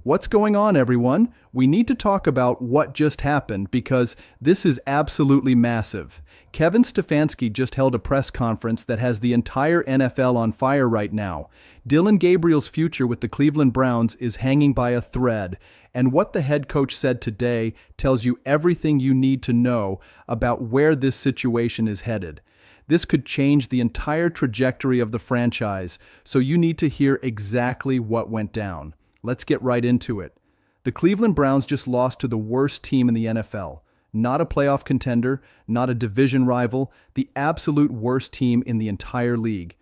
What's going on, everyone? We need to talk about what just happened because this is absolutely massive. Kevin Stefanski just held a press conference that has the entire NFL on fire right now. Dillon Gabriel's future with the Cleveland Browns is hanging by a thread, and what the head coach said today tells you everything you need to know about where this situation is headed. This could change the entire trajectory of the franchise, so you need to hear exactly what went down. Let's get right into it. The Cleveland Browns just lost to the worst team in the NFL. Not a playoff contender, not a division rival, the absolute worst team in the entire league.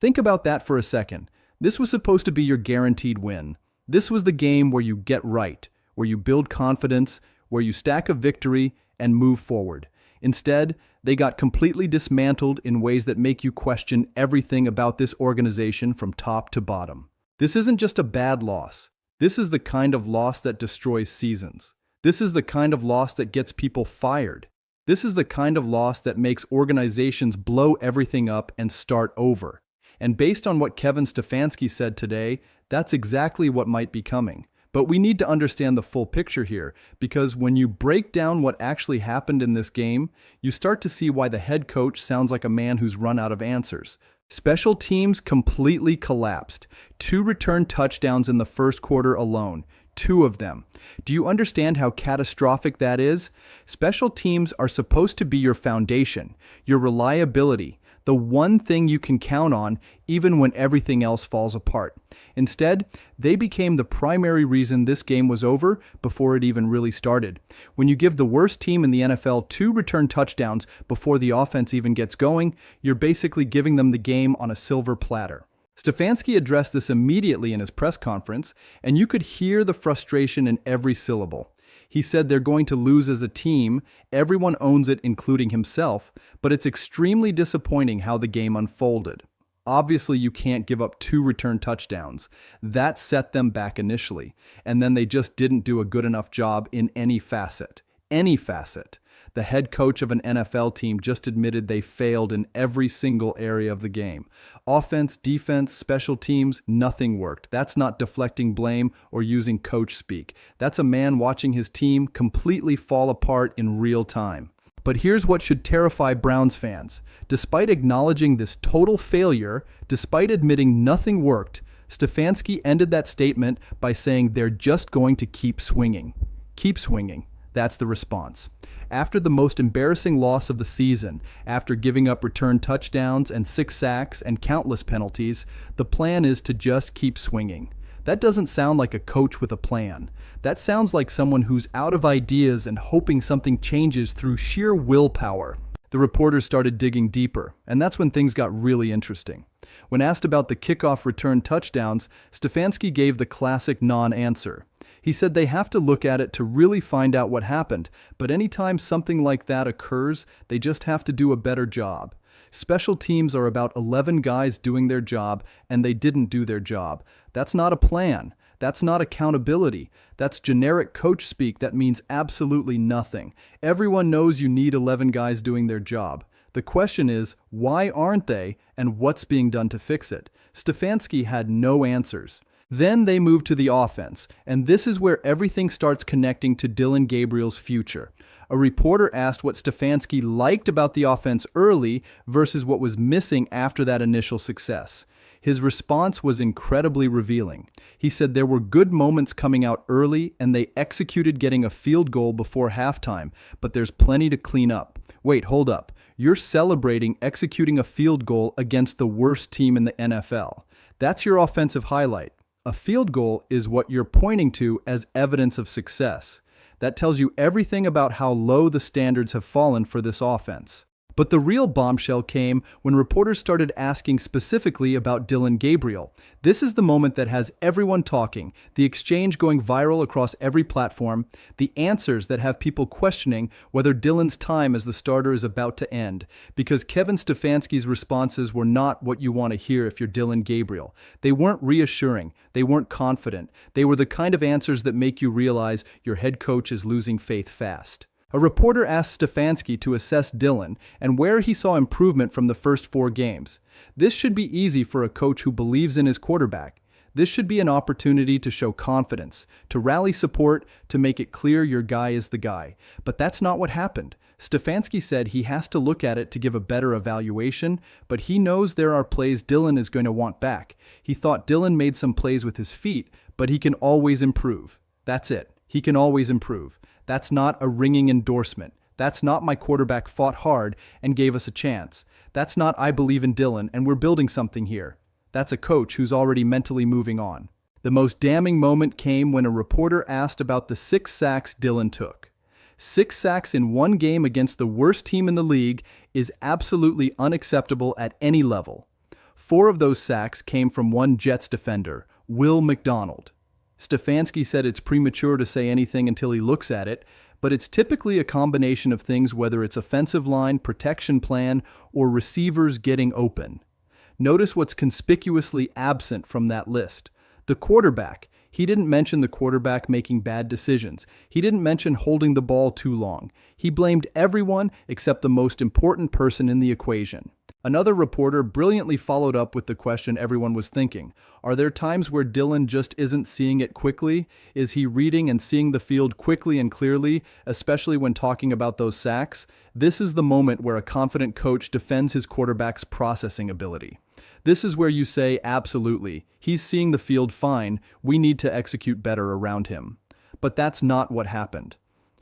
Think about that for a second. This was supposed to be your guaranteed win. This was the game where you get right, where you build confidence, where you stack a victory and move forward. Instead, they got completely dismantled in ways that make you question everything about this organization from top to bottom. This isn't just a bad loss. This is the kind of loss that destroys seasons. This is the kind of loss that gets people fired. This is the kind of loss that makes organizations blow everything up and start over. And based on what Kevin Stefanski said today, that's exactly what might be coming. But we need to understand the full picture here, because when you break down what actually happened in this game, you start to see why the head coach sounds like a man who's run out of answers. Special teams completely collapsed. 2 return touchdowns in the first quarter alone. 2 of them. Do you understand how catastrophic that is? Special teams are supposed to be your foundation, your reliability, the one thing you can count on even when everything else falls apart. Instead, they became the primary reason this game was over before it even really started. When you give the worst team in the NFL 2 return touchdowns before the offense even gets going, you're basically giving them the game on a silver platter. Stefanski addressed this immediately in his press conference, and you could hear the frustration in every syllable. He said they're going to lose as a team, everyone owns it including himself, but it's extremely disappointing how the game unfolded. Obviously, you can't give up 2 return touchdowns. That set them back initially, and then they just didn't do a good enough job in any facet. Any facet. The head coach of an NFL team just admitted they failed in every single area of the game. Offense, defense, special teams, nothing worked. That's not deflecting blame or using coach speak. That's a man watching his team completely fall apart in real time. But here's what should terrify Browns fans. Despite acknowledging this total failure, despite admitting nothing worked, Stefanski ended that statement by saying they're just going to keep swinging. Keep swinging. That's the response. After the most embarrassing loss of the season, after giving up return touchdowns and 6 sacks and countless penalties, the plan is to just keep swinging. That doesn't sound like a coach with a plan. That sounds like someone who's out of ideas and hoping something changes through sheer willpower. The reporters started digging deeper, and that's when things got really interesting. When asked about the kickoff return touchdowns, Stefanski gave the classic non-answer. He said they have to look at it to really find out what happened, but anytime something like that occurs, they just have to do a better job. Special teams are about 11 guys doing their job, and they didn't do their job. That's not a plan. That's not accountability. That's generic coach speak that means absolutely nothing. Everyone knows you need 11 guys doing their job. The question is, why aren't they, and what's being done to fix it? Stefanski had no answers. Then they moved to the offense, and this is where everything starts connecting to Dillon Gabriel's future. A reporter asked what Stefanski liked about the offense early versus what was missing after that initial success. His response was incredibly revealing. He said there were good moments coming out early and they executed getting a field goal before halftime, but there's plenty to clean up. Wait, hold up. You're celebrating executing a field goal against the worst team in the NFL. That's your offensive highlight. A field goal is what you're pointing to as evidence of success. That tells you everything about how low the standards have fallen for this offense. But the real bombshell came when reporters started asking specifically about Dillon Gabriel. This is the moment that has everyone talking, the exchange going viral across every platform, the answers that have people questioning whether Dillon's time as the starter is about to end. Because Kevin Stefanski's responses were not what you want to hear if you're Dillon Gabriel. They weren't reassuring. They weren't confident. They were the kind of answers that make you realize your head coach is losing faith fast. A reporter asked Stefanski to assess Dillon and where he saw improvement from the first 4 games. This should be easy for a coach who believes in his quarterback. This should be an opportunity to show confidence, to rally support, to make it clear your guy is the guy. But that's not what happened. Stefanski said he has to look at it to give a better evaluation, but he knows there are plays Dillon is going to want back. He thought Dillon made some plays with his feet, but he can always improve. That's it. He can always improve. That's not a ringing endorsement. That's not my quarterback fought hard and gave us a chance. That's not I believe in Dillon and we're building something here. That's a coach who's already mentally moving on. The most damning moment came when a reporter asked about the 6 sacks Dillon took. 6 sacks in one game against the worst team in the league is absolutely unacceptable at any level. 4 of those sacks came from one Jets defender, Will McDonald. Stefanski said it's premature to say anything until he looks at it, but it's typically a combination of things, whether it's offensive line, protection plan, or receivers getting open. Notice what's conspicuously absent from that list. The quarterback. He didn't mention the quarterback making bad decisions. He didn't mention holding the ball too long. He blamed everyone except the most important person in the equation. Another reporter brilliantly followed up with the question everyone was thinking. Are there times where Dillon just isn't seeing it quickly? Is he reading and seeing the field quickly and clearly, especially when talking about those sacks? This is the moment where a confident coach defends his quarterback's processing ability. This is where you say, absolutely, he's seeing the field fine, we need to execute better around him. But that's not what happened.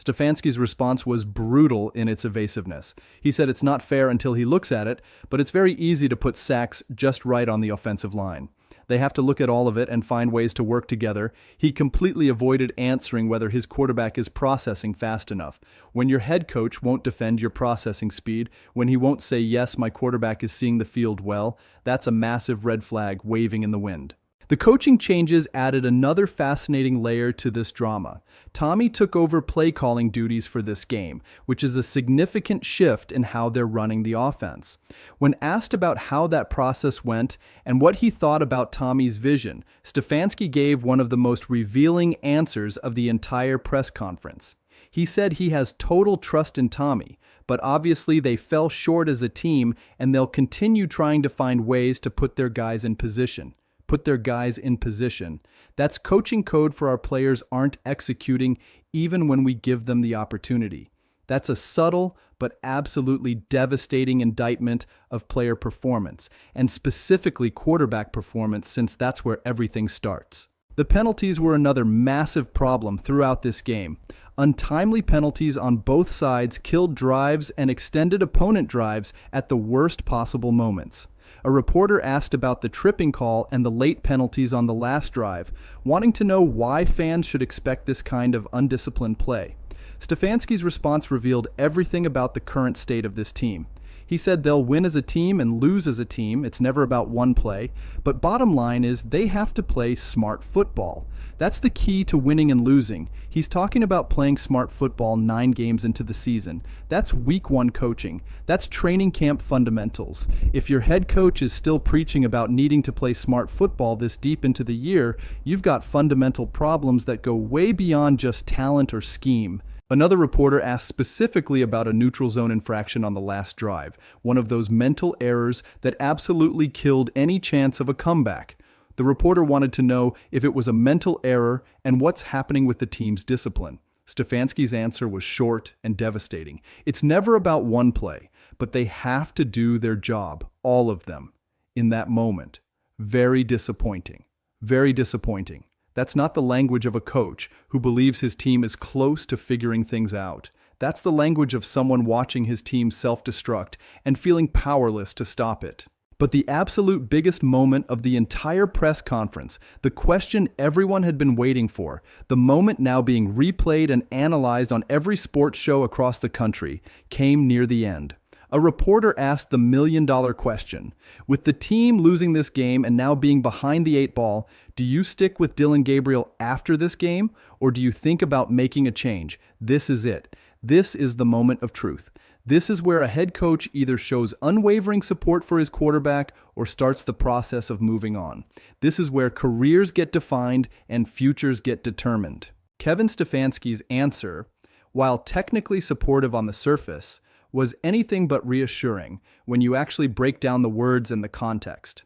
Stefanski's response was brutal in its evasiveness. He said it's not fair until he looks at it, but it's very easy to put sacks just right on the offensive line. They have to look at all of it and find ways to work together. He completely avoided answering whether his quarterback is processing fast enough. When your head coach won't defend your processing speed, when he won't say, yes, my quarterback is seeing the field well, that's a massive red flag waving in the wind. The coaching changes added another fascinating layer to this drama. Tommy took over play-calling duties for this game, which is a significant shift in how they're running the offense. When asked about how that process went and what he thought about Tommy's vision, Stefanski gave one of the most revealing answers of the entire press conference. He said he has total trust in Tommy, but obviously they fell short as a team and they'll continue trying to find ways to put their guys in position. That's coaching code for our players aren't executing even when we give them the opportunity. That's a subtle but absolutely devastating indictment of player performance, and specifically quarterback performance, since that's where everything starts. The penalties were another massive problem throughout this game. Untimely penalties on both sides killed drives and extended opponent drives at the worst possible moments. A reporter asked about the tripping call and the late penalties on the last drive, wanting to know why fans should expect this kind of undisciplined play. Stefanski's response revealed everything about the current state of this team. He said they'll win as a team and lose as a team. It's never about one play. But bottom line is they have to play smart football. That's the key to winning and losing. He's talking about playing smart football 9 games into the season. That's week 1 coaching. That's training camp fundamentals. If your head coach is still preaching about needing to play smart football this deep into the year, you've got fundamental problems that go way beyond just talent or scheme. Another reporter asked specifically about a neutral zone infraction on the last drive, one of those mental errors that absolutely killed any chance of a comeback. The reporter wanted to know if it was a mental error and what's happening with the team's discipline. Stefanski's answer was short and devastating. It's never about one play, but they have to do their job, all of them, in that moment. Very disappointing. Very disappointing. That's not the language of a coach who believes his team is close to figuring things out. That's the language of someone watching his team self-destruct and feeling powerless to stop it. But the absolute biggest moment of the entire press conference, the question everyone had been waiting for, the moment now being replayed and analyzed on every sports show across the country, came near the end. A reporter asked the million-dollar question. With the team losing this game and now being behind the 8 ball, do you stick with Dillon Gabriel after this game, or do you think about making a change? This is it. This is the moment of truth. This is where a head coach either shows unwavering support for his quarterback or starts the process of moving on. This is where careers get defined and futures get determined. Kevin Stefanski's answer, while technically supportive on the surface, was anything but reassuring when you actually break down the words and the context.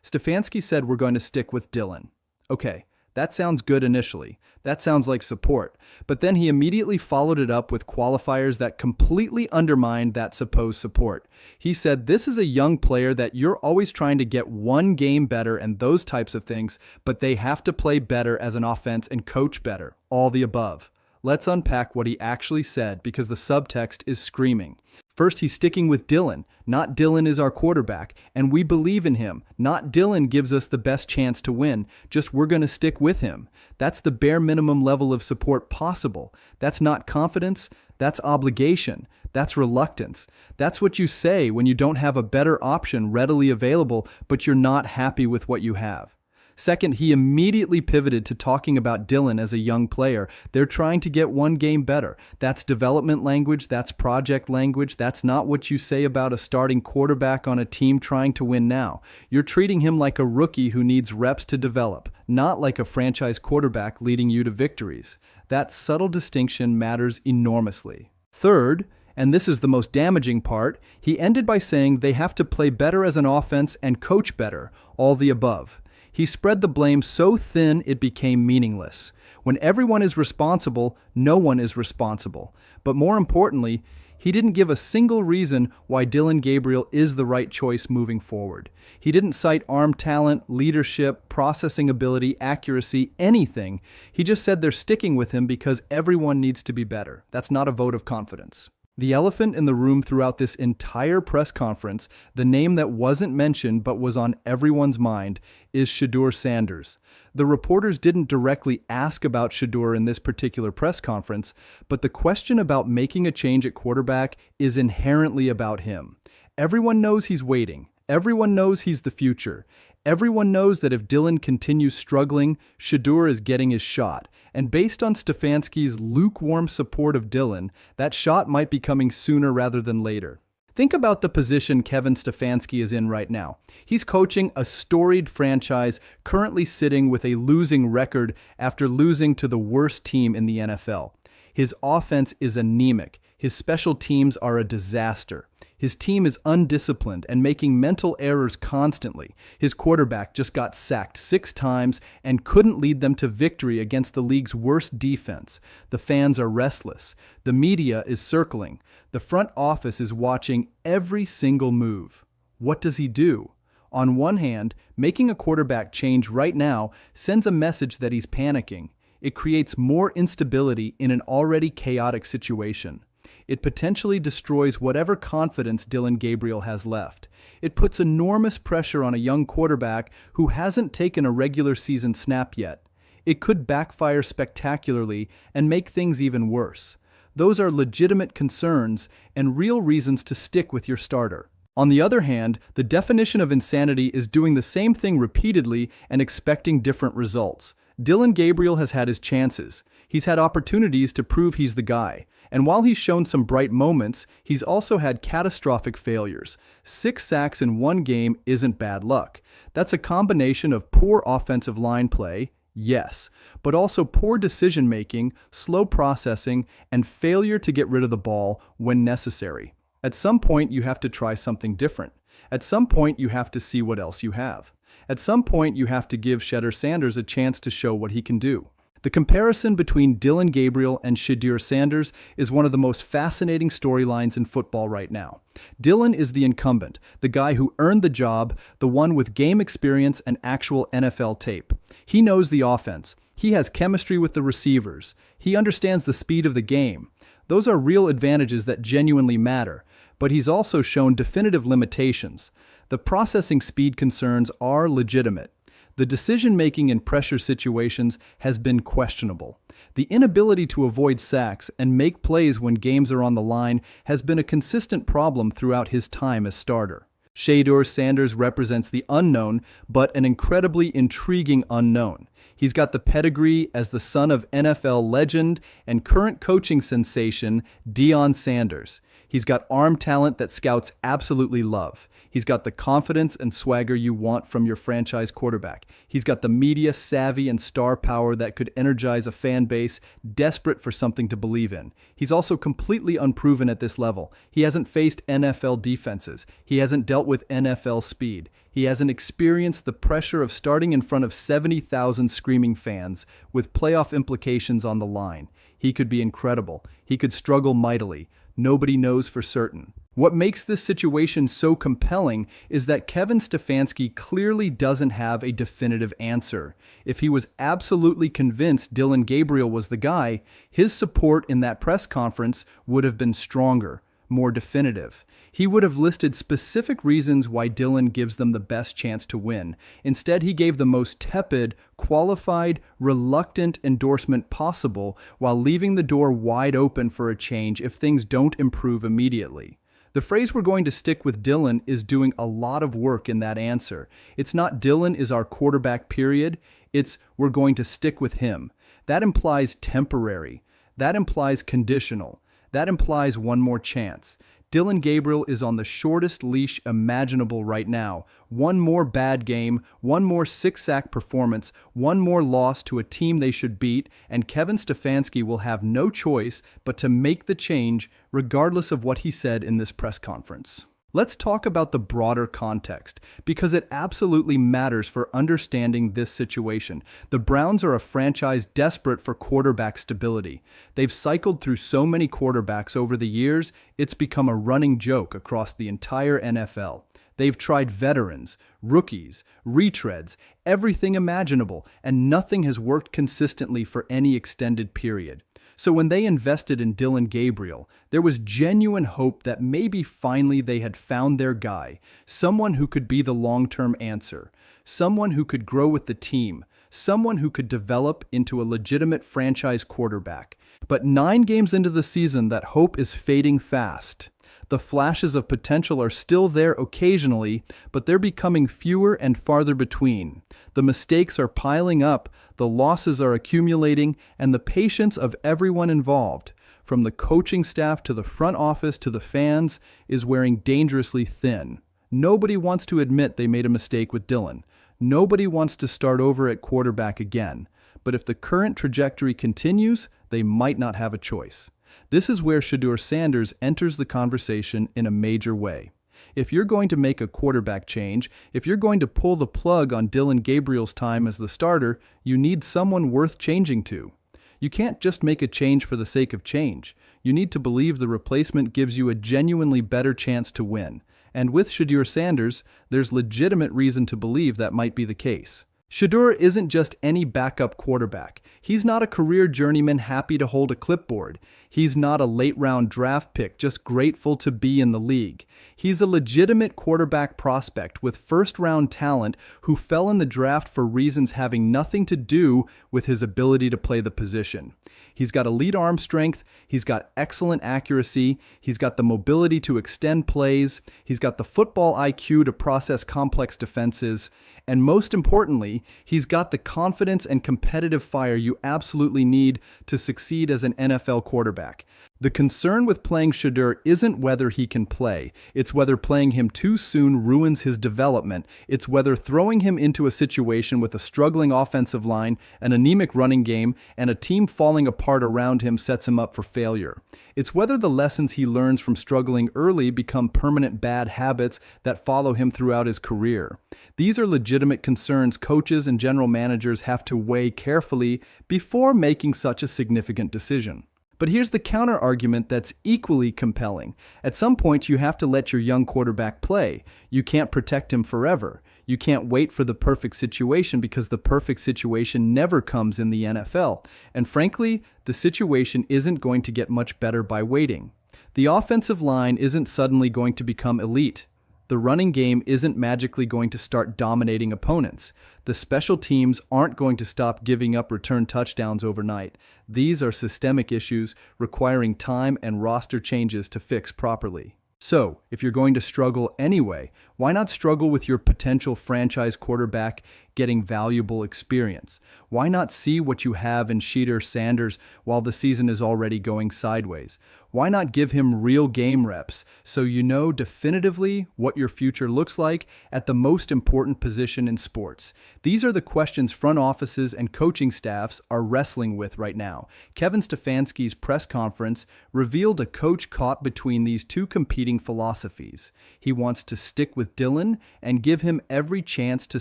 Stefanski said we're going to stick with Dillon. Okay, that sounds good initially. That sounds like support. But then he immediately followed it up with qualifiers that completely undermined that supposed support. He said, "This is a young player that you're always trying to get one game better and those types of things, but they have to play better as an offense and coach better. All the above." Let's unpack what he actually said because the subtext is screaming. First, he's sticking with Dillon. Not Dillon is our quarterback, and we believe in him. Not Dillon gives us the best chance to win, just we're going to stick with him. That's the bare minimum level of support possible. That's not confidence, that's obligation. That's reluctance. That's what you say when you don't have a better option readily available, but you're not happy with what you have. Second, he immediately pivoted to talking about Dillon as a young player. They're trying to get one game better. That's development language. That's project language. That's not what you say about a starting quarterback on a team trying to win now. You're treating him like a rookie who needs reps to develop, not like a franchise quarterback leading you to victories. That subtle distinction matters enormously. Third, and this is the most damaging part, he ended by saying they have to play better as an offense and coach better, all the above. He spread the blame so thin it became meaningless. When everyone is responsible, no one is responsible. But more importantly, he didn't give a single reason why Dillon Gabriel is the right choice moving forward. He didn't cite arm talent, leadership, processing ability, accuracy, anything. He just said they're sticking with him because everyone needs to be better. That's not a vote of confidence. The elephant in the room throughout this entire press conference, the name that wasn't mentioned but was on everyone's mind, is Shedeur Sanders. The reporters didn't directly ask about Shedeur in this particular press conference, but the question about making a change at quarterback is inherently about him. Everyone knows he's waiting. Everyone knows he's the future. Everyone knows that if Dillon continues struggling, Shedeur is getting his shot. And based on Stefanski's lukewarm support of Dillon, that shot might be coming sooner rather than later. Think about the position Kevin Stefanski is in right now. He's coaching a storied franchise currently sitting with a losing record after losing to the worst team in the NFL. His offense is anemic. His special teams are a disaster. His team is undisciplined and making mental errors constantly. His quarterback just got sacked 6 times and couldn't lead them to victory against the league's worst defense. The fans are restless. The media is circling. The front office is watching every single move. What does he do? On one hand, making a quarterback change right now sends a message that he's panicking. It creates more instability in an already chaotic situation. It potentially destroys whatever confidence Dillon Gabriel has left. It puts enormous pressure on a young quarterback who hasn't taken a regular season snap yet. It could backfire spectacularly and make things even worse. Those are legitimate concerns and real reasons to stick with your starter. On the other hand, the definition of insanity is doing the same thing repeatedly and expecting different results. Dillon Gabriel has had his chances. He's had opportunities to prove he's the guy. And while he's shown some bright moments, he's also had catastrophic failures. 6 sacks in one game isn't bad luck. That's a combination of poor offensive line play, yes, but also poor decision-making, slow processing, and failure to get rid of the ball when necessary. At some point, you have to try something different. At some point, you have to see what else you have. At some point, you have to give Shedeur Sanders a chance to show what he can do. The comparison between Dillon Gabriel and Shedeur Sanders is one of the most fascinating storylines in football right now. Dillon is the incumbent, the guy who earned the job, the one with game experience and actual NFL tape. He knows the offense. He has chemistry with the receivers. He understands the speed of the game. Those are real advantages that genuinely matter, but he's also shown definitive limitations. The processing speed concerns are legitimate. The decision-making in pressure situations has been questionable. The inability to avoid sacks and make plays when games are on the line has been a consistent problem throughout his time as starter. Shedeur Sanders represents the unknown, but an incredibly intriguing unknown. He's got the pedigree as the son of NFL legend and current coaching sensation Deion Sanders. He's got arm talent that scouts absolutely love. He's got the confidence and swagger you want from your franchise quarterback. He's got the media savvy and star power that could energize a fan base desperate for something to believe in. He's also completely unproven at this level. He hasn't faced NFL defenses. He hasn't dealt dealt with NFL speed. He hasn't experienced the pressure of starting in front of 70,000 screaming fans with playoff implications on the line. He could be incredible. He could struggle mightily. Nobody knows for certain. What makes this situation so compelling is that Kevin Stefanski clearly doesn't have a definitive answer. If he was absolutely convinced Dillon Gabriel was the guy, his support in that press conference would have been stronger, more definitive. He would have listed specific reasons why Dillon gives them the best chance to win. Instead, he gave the most tepid, qualified, reluctant endorsement possible while leaving the door wide open for a change if things don't improve immediately. The phrase "we're going to stick with Dillon" is doing a lot of work in that answer. It's not "Dillon is our quarterback, period." It's "we're going to stick with him." That implies temporary. That implies conditional. That implies one more chance. Dillon Gabriel is on the shortest leash imaginable right now. One more bad game, one more six-sack performance, one more loss to a team they should beat, and Kevin Stefanski will have no choice but to make the change regardless of what he said in this press conference. Let's talk about the broader context, because it absolutely matters for understanding this situation. The Browns are a franchise desperate for quarterback stability. They've cycled through so many quarterbacks over the years, it's become a running joke across the entire NFL. They've tried veterans, rookies, retreads, everything imaginable, and nothing has worked consistently for any extended period. So when they invested in Dillon Gabriel, there was genuine hope that maybe finally they had found their guy, someone who could be the long-term answer, someone who could grow with the team, someone who could develop into a legitimate franchise quarterback. But 9 games into the season, that hope is fading fast. The flashes of potential are still there occasionally, but they're becoming fewer and farther between. The mistakes are piling up, the losses are accumulating, and the patience of everyone involved, from the coaching staff to the front office to the fans, is wearing dangerously thin. Nobody wants to admit they made a mistake with Dillon. Nobody wants to start over at quarterback again. But if the current trajectory continues, they might not have a choice. This is where Shedeur Sanders enters the conversation in a major way. If you're going to make a quarterback change, if you're going to pull the plug on Dillon Gabriel's time as the starter, you need someone worth changing to. You can't just make a change for the sake of change. You need to believe the replacement gives you a genuinely better chance to win. And with Shedeur Sanders, there's legitimate reason to believe that might be the case. Shedeur isn't just any backup quarterback. He's not a career journeyman happy to hold a clipboard. He's not a late-round draft pick just grateful to be in the league. He's a legitimate quarterback prospect with first-round talent who fell in the draft for reasons having nothing to do with his ability to play the position. He's got elite arm strength, he's got excellent accuracy, he's got the mobility to extend plays, he's got the football IQ to process complex defenses, and most importantly, he's got the confidence and competitive fire you absolutely need to succeed as an NFL quarterback. The concern with playing Shedeur isn't whether he can play. It's whether playing him too soon ruins his development. It's whether throwing him into a situation with a struggling offensive line, an anemic running game, and a team falling apart around him sets him up for failure. It's whether the lessons he learns from struggling early become permanent bad habits that follow him throughout his career. These are legitimate concerns coaches and general managers have to weigh carefully before making such a significant decision. But here's the counter-argument that's equally compelling. At some point, you have to let your young quarterback play. You can't protect him forever. You can't wait for the perfect situation because the perfect situation never comes in the NFL. And frankly, the situation isn't going to get much better by waiting. The offensive line isn't suddenly going to become elite. The running game isn't magically going to start dominating opponents. The special teams aren't going to stop giving up return touchdowns overnight. These are systemic issues requiring time and roster changes to fix properly. So, if you're going to struggle anyway, why not struggle with your potential franchise quarterback getting valuable experience? Why not see what you have in Shedeur Sanders while the season is already going sideways? Why not give him real game reps so you know definitively what your future looks like at the most important position in sports? These are the questions front offices and coaching staffs are wrestling with right now. Kevin Stefanski's press conference revealed a coach caught between these two competing philosophies. He wants to stick with Dillon and give him every chance to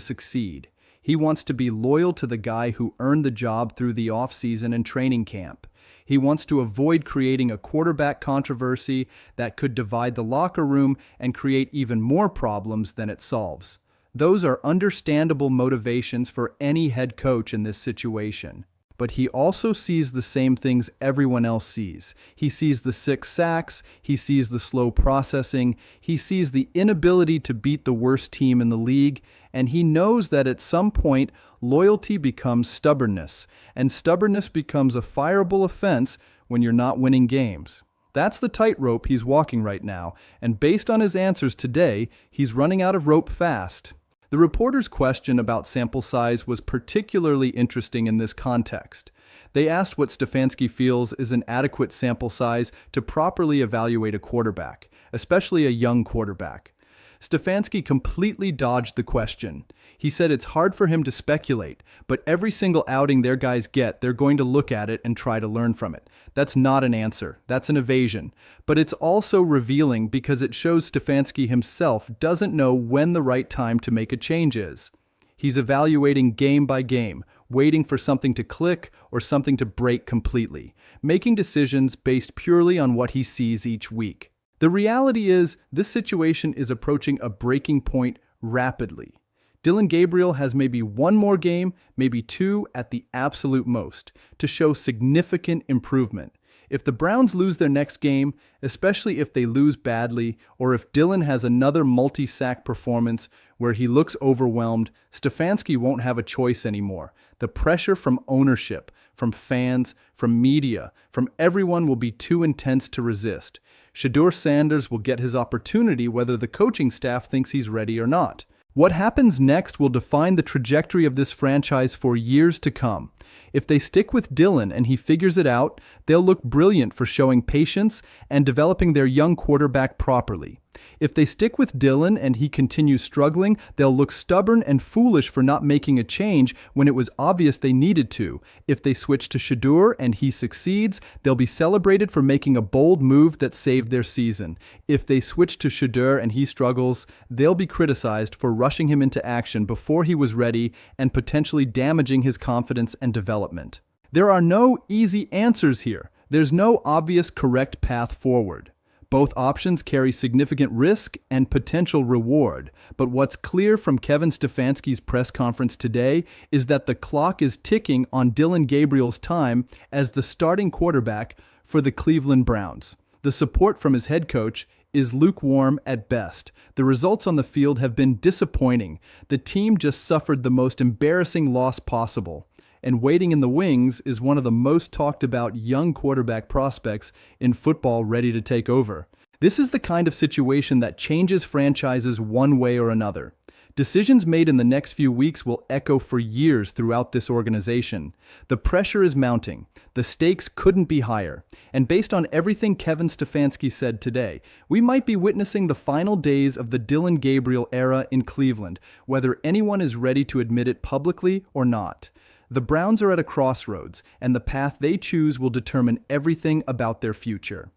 succeed. He wants to be loyal to the guy who earned the job through the offseason and training camp. He wants to avoid creating a quarterback controversy that could divide the locker room and create even more problems than it solves. Those are understandable motivations for any head coach in this situation. But he also sees the same things everyone else sees. He sees the 6 sacks, he sees the slow processing, he sees the inability to beat the worst team in the league, and he knows that at some point, loyalty becomes stubbornness, and stubbornness becomes a fireable offense when you're not winning games. That's the tightrope he's walking right now, and based on his answers today, he's running out of rope fast. The reporter's question about sample size was particularly interesting in this context. They asked what Stefanski feels is an adequate sample size to properly evaluate a quarterback, especially a young quarterback. Stefanski completely dodged the question. He said it's hard for him to speculate, but every single outing their guys get, they're going to look at it and try to learn from it. That's not an answer. That's an evasion. But it's also revealing because it shows Stefanski himself doesn't know when the right time to make a change is. He's evaluating game by game, waiting for something to click or something to break completely, making decisions based purely on what he sees each week. The reality is, this situation is approaching a breaking point rapidly. Dillon Gabriel has maybe one more game, maybe 2 at the absolute most, to show significant improvement. If the Browns lose their next game, especially if they lose badly, or if Dillon has another multi-sack performance where he looks overwhelmed, Stefanski won't have a choice anymore. The pressure from ownership, from fans, from media, from everyone will be too intense to resist. Shedeur Sanders will get his opportunity whether the coaching staff thinks he's ready or not. What happens next will define the trajectory of this franchise for years to come. If they stick with Dillon and he figures it out, they'll look brilliant for showing patience and developing their young quarterback properly. If they stick with Dillon and he continues struggling, they'll look stubborn and foolish for not making a change when it was obvious they needed to. If they switch to Shedeur and he succeeds, they'll be celebrated for making a bold move that saved their season. If they switch to Shedeur and he struggles, they'll be criticized for rushing him into action before he was ready and potentially damaging his confidence and development. There are no easy answers here. There's no obvious correct path forward. Both options carry significant risk and potential reward, but what's clear from Kevin Stefanski's press conference today is that the clock is ticking on Dillon Gabriel's time as the starting quarterback for the Cleveland Browns. The support from his head coach is lukewarm at best. The results on the field have been disappointing. The team just suffered the most embarrassing loss possible. And waiting in the wings is one of the most talked about young quarterback prospects in football ready to take over. This is the kind of situation that changes franchises one way or another. Decisions made in the next few weeks will echo for years throughout this organization. The pressure is mounting. The stakes couldn't be higher. And based on everything Kevin Stefanski said today, we might be witnessing the final days of the Dillon Gabriel era in Cleveland, whether anyone is ready to admit it publicly or not. The Browns are at a crossroads, and the path they choose will determine everything about their future.